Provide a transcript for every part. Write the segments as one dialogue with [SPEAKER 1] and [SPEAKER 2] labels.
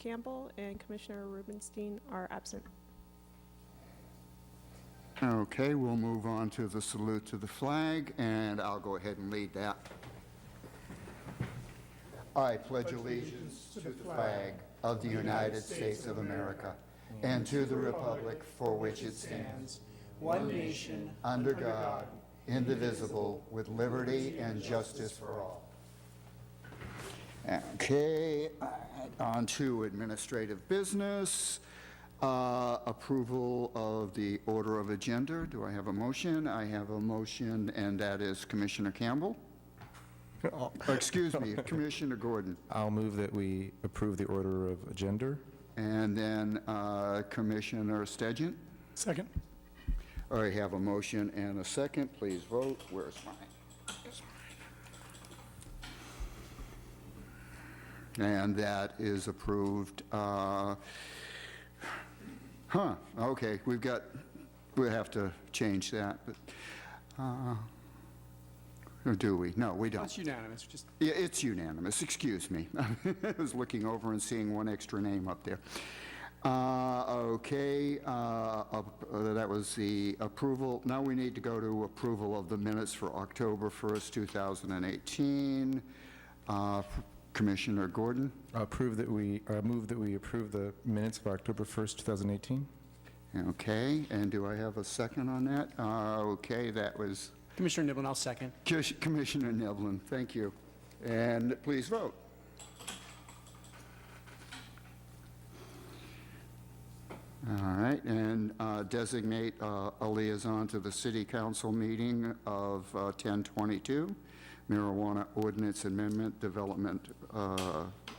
[SPEAKER 1] Campbell and Commissioner Rubenstein are absent.
[SPEAKER 2] Okay, we'll move on to the salute to the flag, and I'll go ahead and lead that. I pledge allegiance to the flag of the United States of America and to the republic for which it stands, one nation, under God, indivisible, with liberty and justice for all. Okay, on to administrative business. Approval of the order of agenda. Do I have a motion? I have a motion, and that is Commissioner Campbell. Excuse me, Commissioner Gordon.
[SPEAKER 3] I'll move that we approve the order of agenda.
[SPEAKER 2] And then Commissioner Stegent.
[SPEAKER 4] Second.
[SPEAKER 2] I have a motion and a second. Please vote. Where's mine? And that is approved. Okay, we'll have to change that. But, or do we? No, we don't.
[SPEAKER 4] It's unanimous.
[SPEAKER 2] Yeah, it's unanimous. Excuse me. I was looking over and seeing one extra name up there. Okay, that was the approval. Now we need to go to approval of the minutes for October 1st, 2018. Commissioner Gordon.
[SPEAKER 3] Move that we approve the minutes of October 1st, 2018.
[SPEAKER 2] Okay, and do I have a second on that? Okay, that was
[SPEAKER 4] Commissioner Niblin, I'll second.
[SPEAKER 2] Commissioner Niblin. Thank you. And please vote. All right, and designate a liaison to the City Council meeting of 10/22, Marijuana Ordinance Amendment Development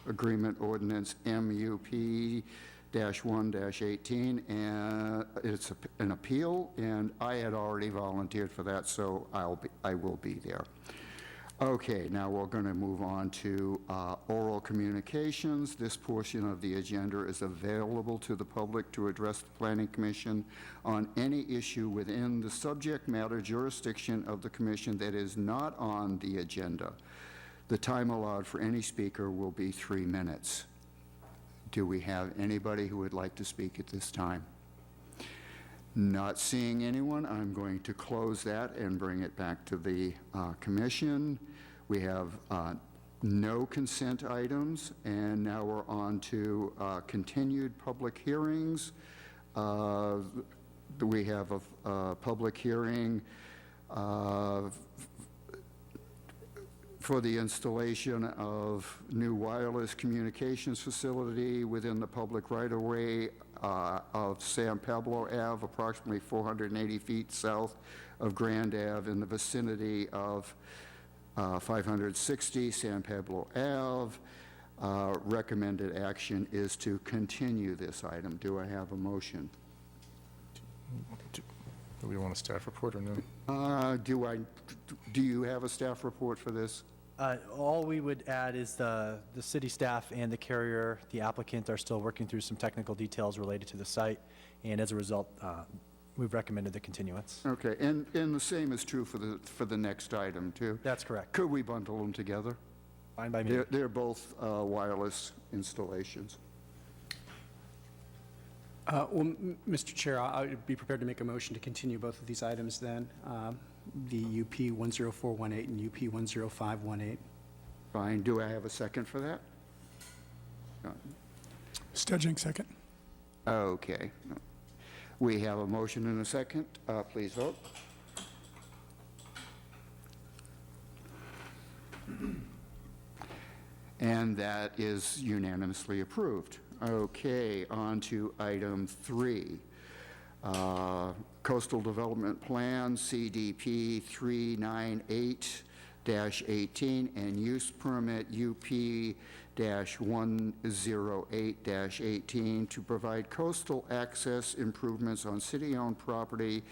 [SPEAKER 2] Agreement Ordinance MUP-1-18, and it's an appeal, and I had already volunteered for that, so I will be there. Okay, now we're going to move on to oral communications. This portion of the agenda is available to the public to address the Planning Commission on any issue within the subject matter jurisdiction of the Commission that is not on the agenda. The time allowed for any speaker will be 3 minutes. Do we have anybody who would like to speak at this time? Not seeing anyone, I'm going to close that and bring it back to the Commission. We have no consent items, and now we're on to continued public hearings. We have a public hearing for the installation of new wireless communications facility within the public right-of-way of San Pablo Ave, approximately 480 feet south of Grand Ave, in the vicinity of 560 San Pablo Ave. Recommended action is to continue this item. Do I have a motion?
[SPEAKER 3] Do we want a staff report or no?
[SPEAKER 2] Do you have a staff report for this?
[SPEAKER 5] All we would add is the city staff and the carrier, the applicant, are still working through some technical details related to the site, and as a result, we've recommended the continuance.
[SPEAKER 2] Okay, and the same is true for the next item, too?
[SPEAKER 5] That's correct.
[SPEAKER 2] Could we bundle them together?
[SPEAKER 5] Fine by me.
[SPEAKER 2] They're both wireless installations.
[SPEAKER 4] Well, Mr. Chair, I would be prepared to make a motion to continue both of these items then, the UP 10418 and UP 10518.
[SPEAKER 2] Fine. Do I have a second for that?
[SPEAKER 4] Stedging, second.
[SPEAKER 2] Okay. We have a motion and a second. Please vote. And that is unanimously approved. Okay, on to item 3. Coastal Development Plan, CDP 398-18, and Use Permit UP-108-18 to provide coastal access improvements on city-owned property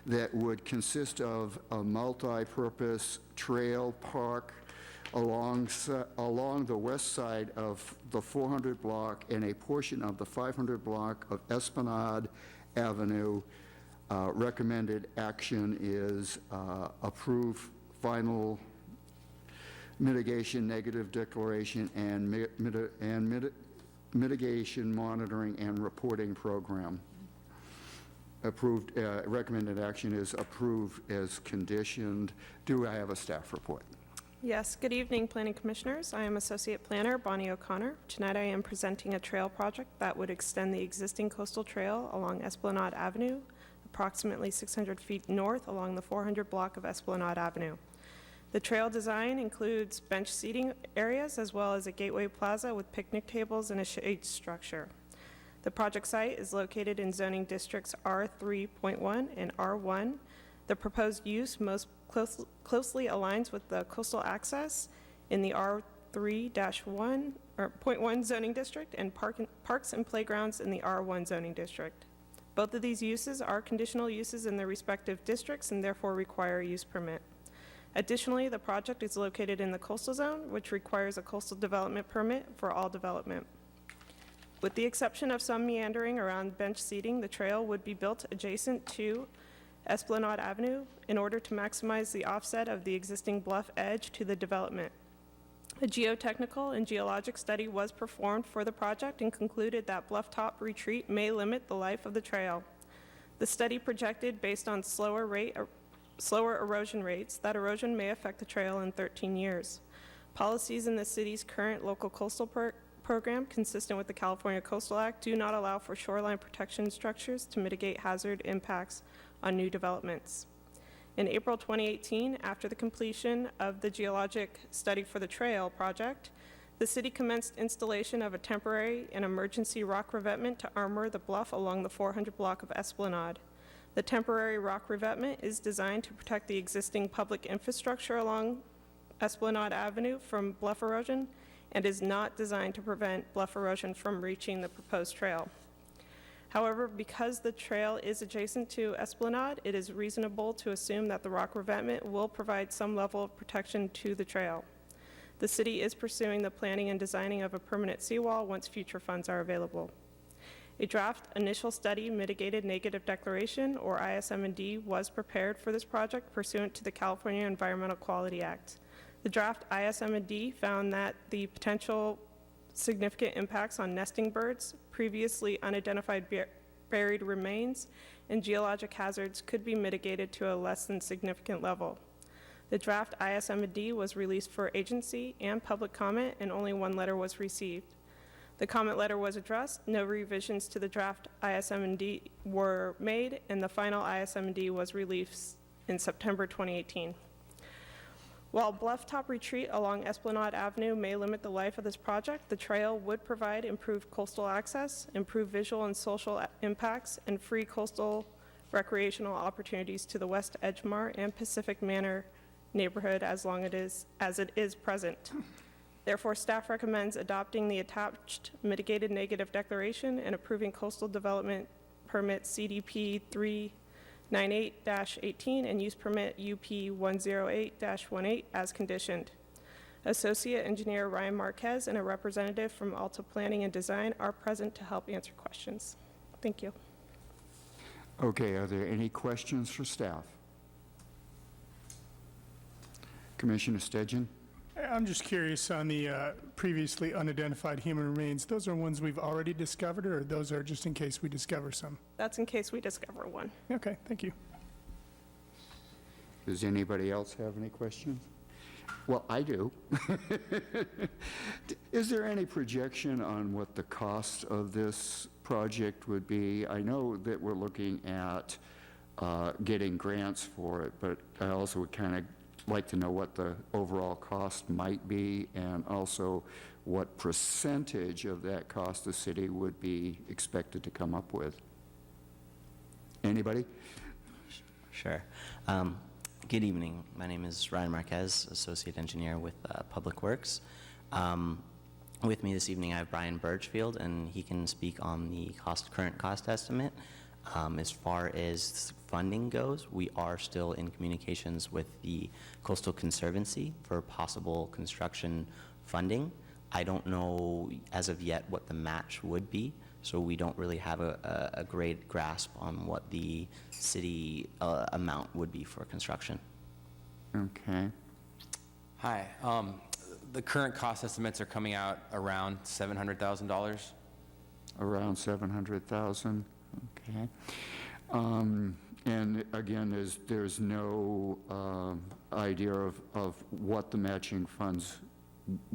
[SPEAKER 2] that would consist of a multi-purpose trail park along the west side of the 400 block and a portion of the 500 block of Esplanade Avenue. Recommended action is approve final mitigation negative declaration and Mitigation Monitoring and Reporting Program. Approved, recommended action is approved as conditioned. Do I have a staff report?
[SPEAKER 1] Yes, good evening, Planning Commissioners. I am Associate Planner Bonnie O'Connor. Tonight I am presenting a trail project that would extend the existing coastal trail along Esplanade Avenue, approximately 600 feet north along the 400 block of Esplanade Avenue. The trail design includes bench seating areas as well as a gateway plaza with picnic tables and a shade structure. The project site is located in zoning districts R3.1 and R1. The proposed use most closely aligns with the coastal access in the R3-1 or .1 zoning district and parks and playgrounds in the R1 zoning district. Both of these uses are conditional uses in their respective districts and therefore require a use permit. Additionally, the project is located in the coastal zone, which requires a coastal development permit for all development. With the exception of some meandering around bench seating, the trail would be built adjacent to Esplanade Avenue in order to maximize the offset of the existing bluff edge to the development. A geotechnical and geologic study was performed for the project and concluded that bluff top retreat may limit the life of the trail. The study projected, based on slower erosion rates, that erosion may affect the trail in 13 years. Policies in the city's current local coastal program, consistent with the California Coastal Act, do not allow for shoreline protection structures to mitigate hazard impacts on new developments. In April 2018, after the completion of the geologic study for the trail project, the city commenced installation of a temporary and emergency rock revetment to armor the bluff along the 400 block of Esplanade. The temporary rock revetment is designed to protect the existing public infrastructure along Esplanade Avenue from bluff erosion and is not designed to prevent bluff erosion from reaching the proposed trail. However, because the trail is adjacent to Esplanade, it is reasonable to assume that the rock revetment will provide some level of protection to the trail. The city is pursuing the planning and designing of a permanent seawall once future funds are available. A draft initial study mitigated negative declaration, or ISM&D, was prepared for this project pursuant to the California Environmental Quality Act. The draft ISM&D found that the potential significant impacts on nesting birds, previously unidentified buried remains, and geologic hazards could be mitigated to a less than significant level. The draft ISM&D was released for agency and public comment, and only one letter was received. The comment letter was addressed, no revisions to the draft ISM&D were made, and the final ISM&D was released in September 2018. While bluff top retreat along Esplanade Avenue may limit the life of this project, the trail would provide improved coastal access, improved visual and social impacts, and free coastal recreational opportunities to the West Edgemar and Pacific Manor neighborhood as it is present. Therefore, staff recommends adopting the attached mitigated negative declaration and approving coastal development permit CDP 398-18 and use permit UP 108-18 as conditioned. Associate Engineer Ryan Marquez and a representative from Alta Planning and Design are present to help answer questions. Thank you.
[SPEAKER 2] Okay, are there any questions for staff? Commissioner Stedjan?
[SPEAKER 6] I'm just curious on the previously unidentified human remains. Those are ones we've already discovered, or those are just in case we discover some?
[SPEAKER 1] That's in case we discover one.
[SPEAKER 6] Okay, thank you.
[SPEAKER 2] Does anybody else have any questions? Well, I do. Is there any projection on what the cost of this project would be? I know that we're looking at getting grants for it, but I also would kind of like to know what the overall cost might be, and also what percentage of that cost the city would be expected to come up with. Anybody?
[SPEAKER 7] Sure. Good evening. My name is Ryan Marquez, Associate Engineer with Public Works. With me this evening, I have Brian Birchfield, and he can speak on the current cost estimate. As far as funding goes, we are still in communications with the Coastal Conservancy for possible construction funding. I don't know as of yet what the match would be, so we don't really have a great grasp on what the city amount would be for construction.
[SPEAKER 2] Okay.
[SPEAKER 8] Hi. The current cost estimates are coming out around $700,000.
[SPEAKER 2] Around 700,000, okay. And again, there's no idea of what the matching funds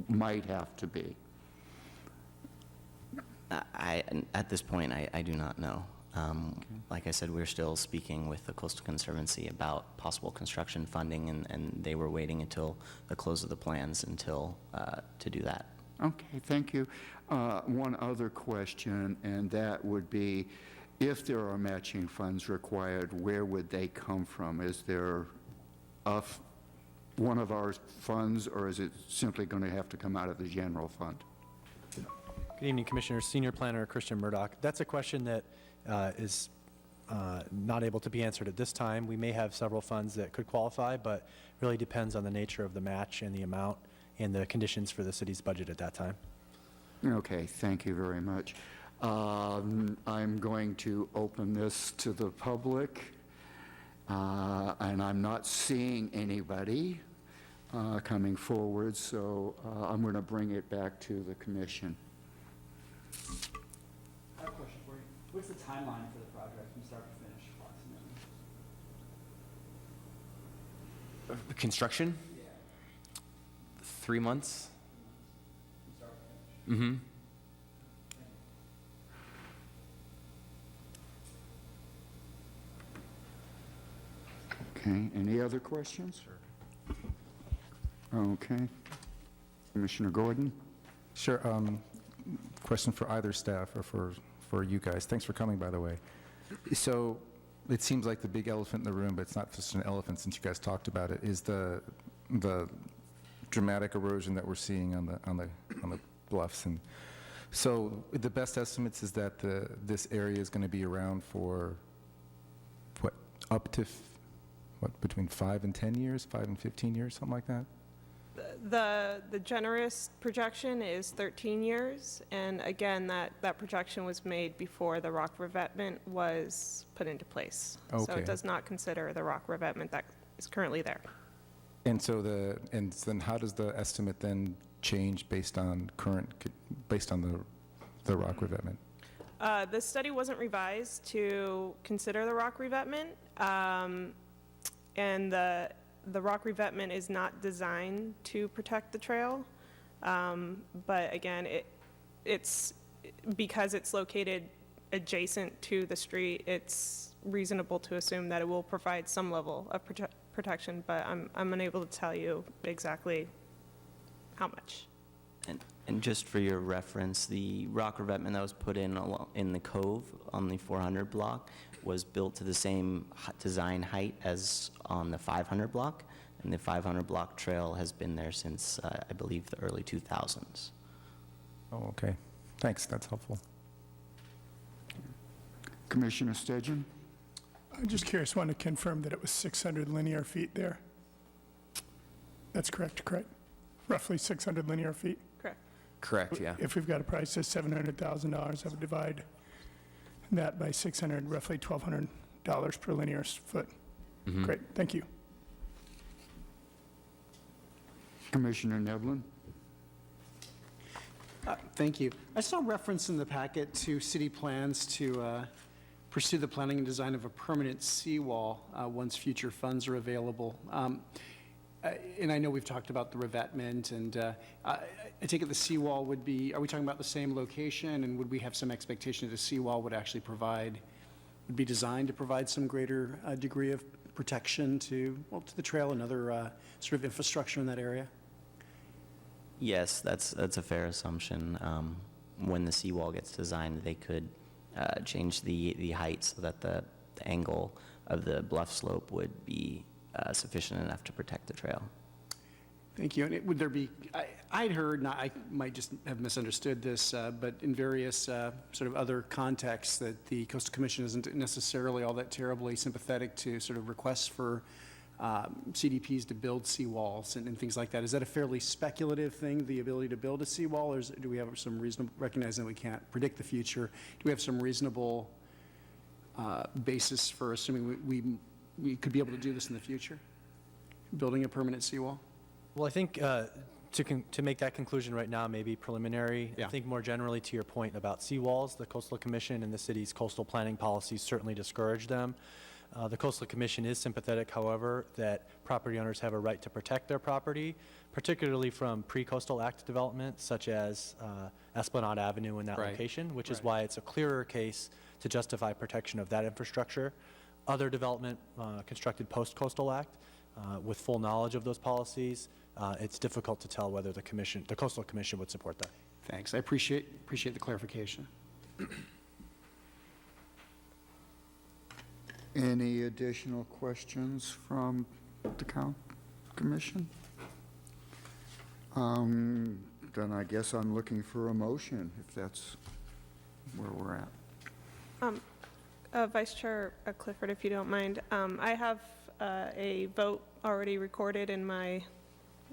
[SPEAKER 2] might have to be.
[SPEAKER 7] At this point, I do not know. Like I said, we're still speaking with the Coastal Conservancy about possible construction funding, and they were waiting until the close of the plans to do that.
[SPEAKER 2] Okay, thank you. One other question, and that would be, if there are matching funds required, where would they come from? Is there one of our funds, or is it simply going to have to come out of the general fund?
[SPEAKER 5] Good evening, Commissioner. Senior Planner Christian Murdoch. That's a question that is not able to be answered at this time. We may have several funds that could qualify, but really depends on the nature of the match and the amount and the conditions for the city's budget at that time.
[SPEAKER 2] Okay, thank you very much. I'm going to open this to the public, and I'm not seeing anybody coming forward, so I'm going to bring it back to the commission.
[SPEAKER 4] I have a question for you. What's the timeline for the project from start to finish, approximately?
[SPEAKER 8] Construction?
[SPEAKER 4] Yeah.
[SPEAKER 8] 3 months?
[SPEAKER 4] From start to finish.
[SPEAKER 8] Mm-hmm.
[SPEAKER 2] Okay, any other questions? Okay. Commissioner Gordon?
[SPEAKER 3] Sure. Question for either staff or for you guys. Thanks for coming, by the way. So it seems like the big elephant in the room, but it's not just an elephant since you guys talked about it, is the dramatic erosion that we're seeing on the bluffs. And so the best estimates is that this area is going to be around for what, up to between 5 and 10 years, 5 and 15 years, something like that?
[SPEAKER 1] The generous projection is 13 years, and again, that projection was made before the rock revetment was put into place. So
[SPEAKER 3] Okay.
[SPEAKER 1] it does not consider the rock revetment that is currently there.
[SPEAKER 3] And so then how does the estimate then change based on the rock revetment?
[SPEAKER 1] The study wasn't revised to consider the rock revetment, and the rock revetment is not designed to protect the trail. But again, it's because it's located adjacent to the street, it's reasonable to assume that it will provide some level of protection, but I'm unable to tell you exactly how much.
[SPEAKER 7] And just for your reference, the rock revetment that was put in the cove on the 400 block was built to the same design height as on the 500 block, and the 500 block trail has been there since, I believe, the early 2000s.
[SPEAKER 3] Oh, okay. Thanks, that's helpful.
[SPEAKER 2] Commissioner Sturgeon?
[SPEAKER 6] I'm just curious, wanted to confirm that it was 600 linear feet there. That's correct? Roughly 600 linear feet?
[SPEAKER 1] Correct.
[SPEAKER 8] Correct, yeah.
[SPEAKER 6] If we've got a price of $700,000, I would divide that by 600, roughly $1,200 per linear foot.
[SPEAKER 8] Mhm.
[SPEAKER 6] Great, thank you.
[SPEAKER 2] Commissioner Nevlin?
[SPEAKER 4] Thank you. I saw reference in the packet to city plans to pursue the planning and design of a permanent seawall once future funds are available. And I know we've talked about the revetment, and I take it the seawall would be, are we talking about the same location, and would we have some expectation that the seawall would actually would be designed to provide some greater degree of protection to the trail and other sort of infrastructure in that area?
[SPEAKER 7] Yes, that's a fair assumption. When the seawall gets designed, they could change the height so that the angle of the bluff slope would be sufficient enough to protect the trail.
[SPEAKER 4] Thank you. And would there be, I'd heard, I might just have misunderstood this, but in various sort of other contexts, that the Coastal Commission isn't necessarily all that terribly sympathetic to sort of requests for CDPs to build seawalls and things like that. Is that a fairly speculative thing, the ability to build a seawall, or do we have some reasonable, recognizing that we can't predict the future, do we have some reasonable basis for assuming we could be able to do this in the future, building a permanent seawall?
[SPEAKER 5] Well, I think To make that conclusion right now may be preliminary.
[SPEAKER 4] Yeah.
[SPEAKER 5] I think more generally to your point about seawalls, the Coastal Commission and the city's coastal planning policies certainly discourage them. The Coastal Commission is sympathetic, however, that property owners have a right to protect their property, particularly from pre-coastal act development, such as Esplanade Avenue in that
[SPEAKER 4] Right.
[SPEAKER 5] location, which is
[SPEAKER 4] Right.
[SPEAKER 5] why it's a clearer case to justify protection of that infrastructure. Other development constructed post-coastal act, with full knowledge of those policies, it's difficult to tell whether the Coastal Commission would support that.
[SPEAKER 4] Thanks. I appreciate the clarification.
[SPEAKER 2] Any additional questions from the commission? Then I guess I'm looking for a motion, if that's where we're at.
[SPEAKER 1] Vice Chair Clifford, if you don't mind, I have a vote already recorded in my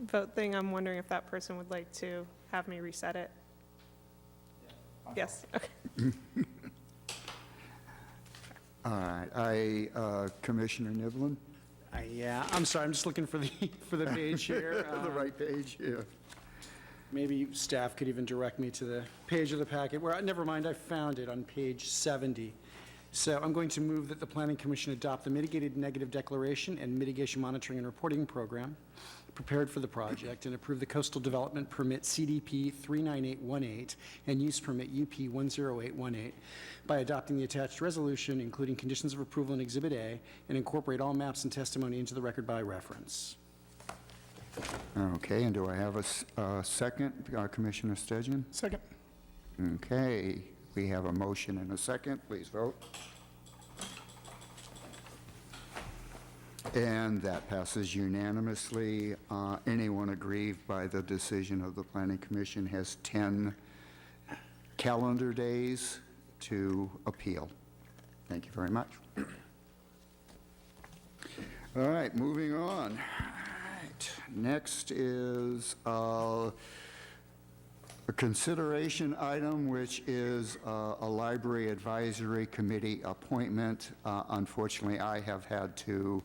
[SPEAKER 1] vote thing. I'm wondering if that person would like to have me reset it. Yes, okay.
[SPEAKER 2] All right, Commissioner Niblin?
[SPEAKER 4] Yeah, I'm sorry, I'm just looking for the page here.
[SPEAKER 2] The right page, yeah.
[SPEAKER 4] Maybe staff could even direct me to the page of the packet where, never mind, I found it on page 70. So I'm going to move that the Planning Commission adopt the mitigated negative declaration and mitigation monitoring and reporting program prepared for the project and approve the coastal development permit CDP 39818 and use permit UP 10818 by adopting the attached resolution, including conditions of approval in Exhibit A, and incorporate all maps and testimony into the record by reference.
[SPEAKER 2] Okay, and do I have a second? Commissioner Sturgeon?
[SPEAKER 6] Second.
[SPEAKER 2] Okay, we have a motion and a second. Please vote. And that passes unanimously. Anyone aggrieved by the decision of the Planning Commission has 10 calendar days to appeal. Thank you very much. All right, moving on. Next is a consideration item, which is a library advisory committee appointment. Unfortunately, I have had to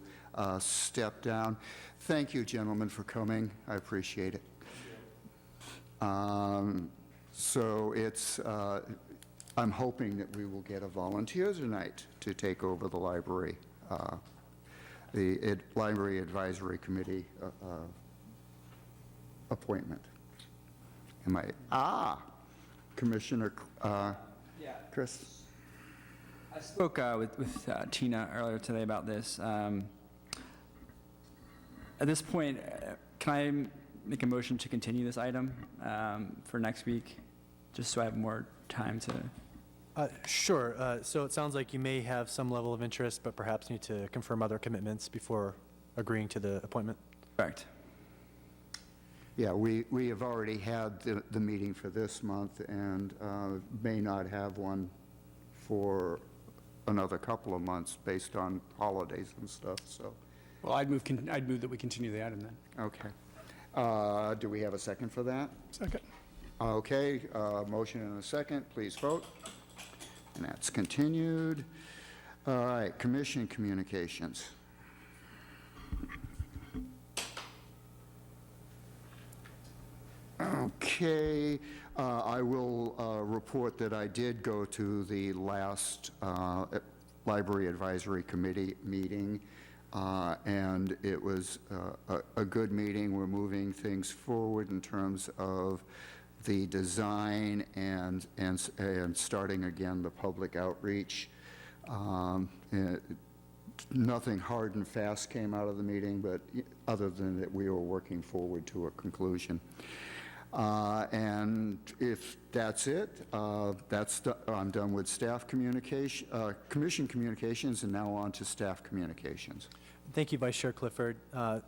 [SPEAKER 2] step down. Thank you, gentlemen, for coming. I appreciate it. So it's, I'm hoping that we will get a volunteer tonight to take over the library Library Advisory Committee appointment. Commissioner Chris?
[SPEAKER 9] I spoke with Tina earlier today about this. At this point, can I make a motion to continue this item for next week, just so I have more time to...
[SPEAKER 5] Sure. So it sounds like you may have some level of interest, but perhaps need to confirm other commitments before agreeing to the appointment.
[SPEAKER 9] Correct.
[SPEAKER 2] Yeah, we have already had the meeting for this month and may not have one for another couple of months based on holidays and stuff, so.
[SPEAKER 4] Well, I'd move that we continue the item then.
[SPEAKER 2] Okay. Do we have a second for that?
[SPEAKER 6] Second.
[SPEAKER 2] Okay, motion and a second, please vote. And that's continued. All right, commission communications. Okay, I will report that I did go to the last Library Advisory Committee meeting, and it was a good meeting. We're moving things forward in terms of the design and starting again the public outreach. Nothing hard and fast came out of the meeting, but other than that, we were working forward to a conclusion. And if that's it, I'm done with staff communication, commission communications, and now on to staff communications.
[SPEAKER 5] Thank you, Vice Chair Clifford.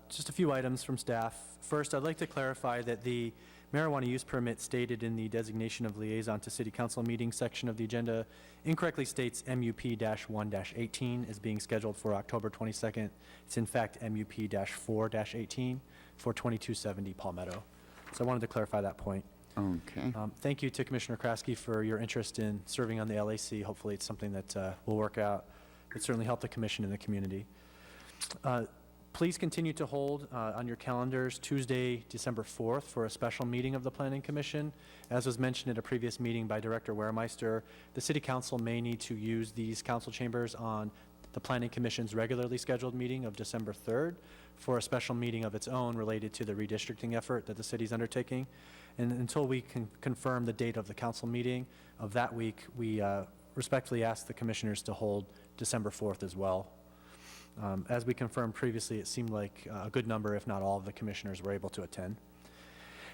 [SPEAKER 5] Just a few items from staff. First, I'd like to clarify that the marijuana use permit stated in the designation of liaison to city council meeting section of the agenda incorrectly states MUP-1-18 is being scheduled for October 22nd. It's in fact MUP-4-18 for 2270 Palmetto. So I wanted to clarify that point.
[SPEAKER 2] Okay.
[SPEAKER 5] Thank you to Commissioner Kraske for your interest in serving on the LAC. Hopefully it's something that will work out. It certainly helped the commission and the community. Please continue to hold on your calendars Tuesday, December 4th for a special meeting of the Planning Commission. As was mentioned at a previous meeting by Director Weremeister, the City Council may need to use these council chambers on the Planning Commission's regularly scheduled meeting of December 3rd for a special meeting of its own related to the redistricting effort that the city's undertaking. And until we can confirm the date of the council meeting of that week, we respectfully ask the commissioners to hold December 4th as well. As we confirmed previously, it seemed like a good number, if not all, of the commissioners were able to attend.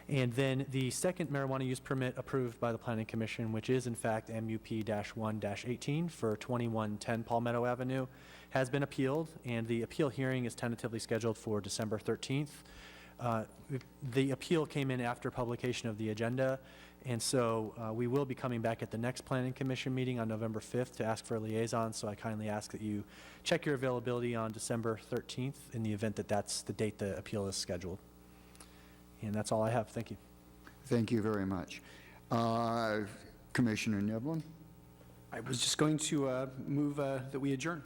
[SPEAKER 5] And then the second marijuana use permit approved by the Planning Commission, which is in fact MUP-1-18 for 2110 Palmetto Avenue, has been appealed, and the appeal hearing is tentatively scheduled for December 13th. The appeal came in after publication of the agenda, and so we will be coming back at the next Planning Commission meeting on November 5th to ask for a liaison, so I kindly ask that you check your availability on December 13th in the event that that's the date the appeal is scheduled. And that's all I have. Thank you.
[SPEAKER 2] Thank you very much. Commissioner Niblin?
[SPEAKER 4] I was just going to move that we adjourn.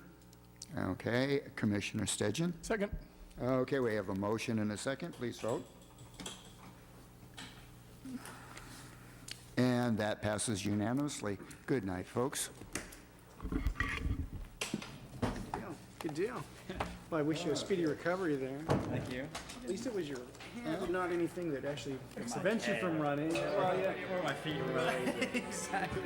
[SPEAKER 2] Okay. Commissioner Stedgen?
[SPEAKER 6] Second.
[SPEAKER 2] Okay, we have a motion and a second. Please vote. And that passes unanimously. Good night, folks.
[SPEAKER 4] Good deal. Well, I wish you a speedy recovery there.
[SPEAKER 9] Thank you.
[SPEAKER 4] At least it was your hand and not anything that actually prevents you from running. Well, yeah.
[SPEAKER 9] Or my feet were running.
[SPEAKER 4] Exactly.